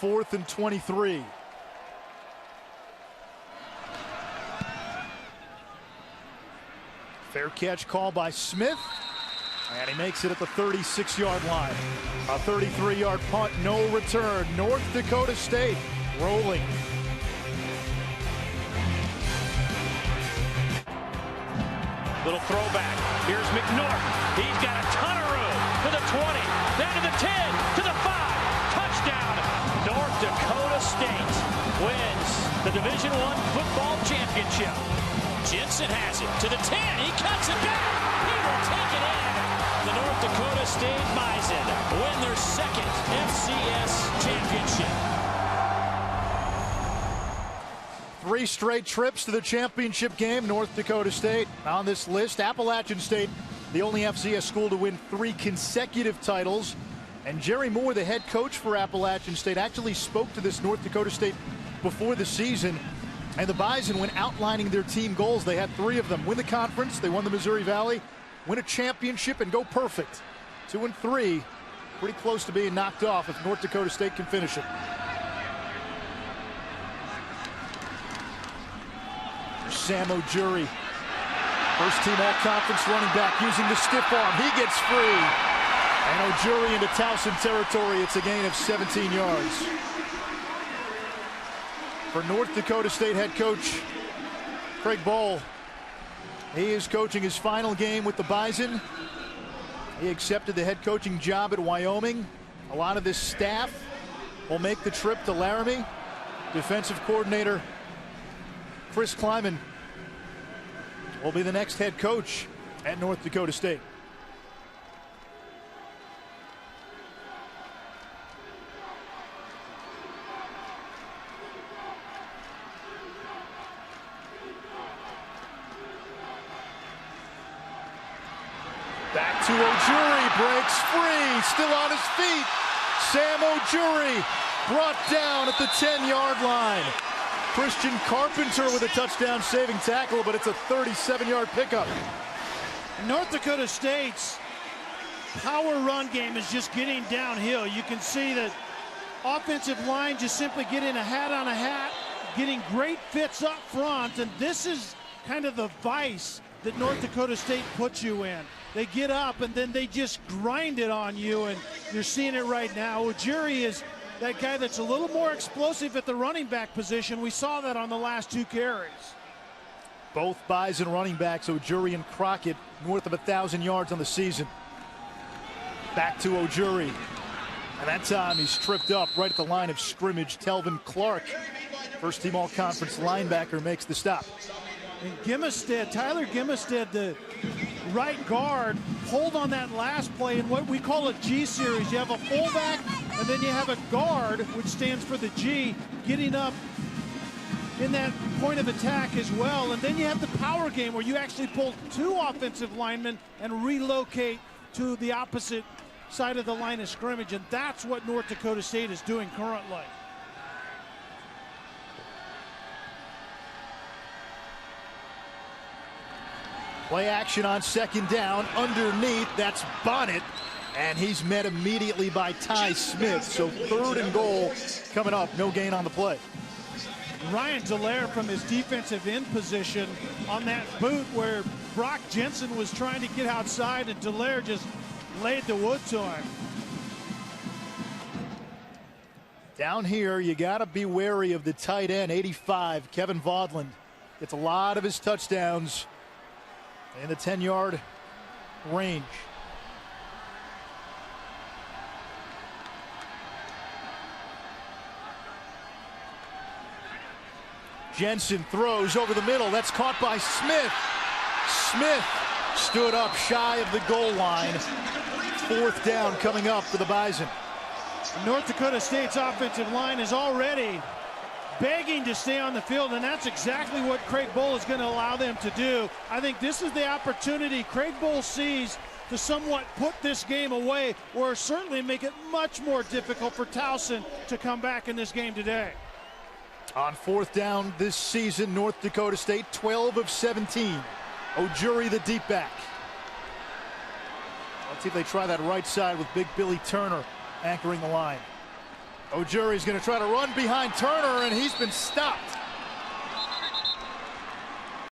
4th and 23. Fair catch call by Smith, and he makes it at the 36-yard line. A 33-yard punt, no return. North Dakota State rolling. Little throwback. Here's McNorton. He's got a ton of room to the 20, down to the 10, to the 5. Touchdown. North Dakota State wins the Division I football championship. Jensen has it to the 10. He cuts it back. He will take it in. The North Dakota State Bison win their second FCS championship. 3 straight trips to the championship game. North Dakota State on this list. Appalachian State, the only FCS school to win 3 consecutive titles. And Jerry Moore, the head coach for Appalachian State, actually spoke to this North Dakota State before the season. And the Bison, when outlining their team goals, they had 3 of them. Win the conference, they won the Missouri Valley, win a championship, and go perfect. 2 and 3, pretty close to being knocked off if North Dakota State can finish it. Sam Vokes, first team all-conference running back, using the stiff arm. He gets free. And Vokes into Towson territory. It's a gain of 17 yards. For North Dakota State head coach Craig Bohl, he is coaching his final game with the Bison. He accepted the head coaching job at Wyoming. A lot of this staff will make the trip to Laramie. Defensive coordinator Chris Kleiman will be the next head coach at North Dakota State. Back to Vokes, breaks free, still on his feet. Sam Vokes brought down at the 10-yard line. Christian Carpenter with a touchdown saving tackle, but it's a 37-yard pickup. North Dakota State's power run game is just getting downhill. You can see that offensive line just simply getting a hat on a hat, getting great fits up front, and this is kind of the vice that North Dakota State puts you in. They get up and then they just grind it on you, and you're seeing it right now. Vokes is that guy that's a little more explosive at the running back position. We saw that on the last 2 carries. Both Bison running backs, Vokes and Crockett, north of 1,000 yards on the season. Back to Vokes. And that time he's tripped up right at the line of scrimmage. Telvin Clark, first team all-conference linebacker, makes the stop. And Tyler Gimmelstead, the right guard, pulled on that last play in what we call a G series. You have a fullback, and then you have a guard, which stands for the G, getting up in that point of attack as well. And then you have the power game where you actually pull 2 offensive linemen and relocate to the opposite side of the line of scrimmage. And that's what North Dakota State is doing currently. Play action on 2nd down, underneath, that's Bonnet, and he's met immediately by Ty Smith. So 3rd and goal coming up, no gain on the play. Ryan Dallaire from his defensive end position on that boot where Brock Jensen was trying to get outside, and Dallaire just laid the wood to him. Down here, you got to be wary of the tight end, 85, Kevin Vaudland. Gets a lot of his touchdowns in the 10-yard range. Jensen throws over the middle. That's caught by Smith. Smith stood up shy of the goal line. 4th down coming up for the Bison. North Dakota State's offensive line is already begging to stay on the field, and that's exactly what Craig Bohl is going to allow them to do. I think this is the opportunity Craig Bohl sees to somewhat put this game away, or certainly make it much more difficult for Towson to come back in this game today. On 4th down this season, North Dakota State 12 of 17. Vokes the deep back. Let's see if they try that right side with big Billy Turner anchoring the line. Ojuri's going to try to run behind Turner, and he's been stopped.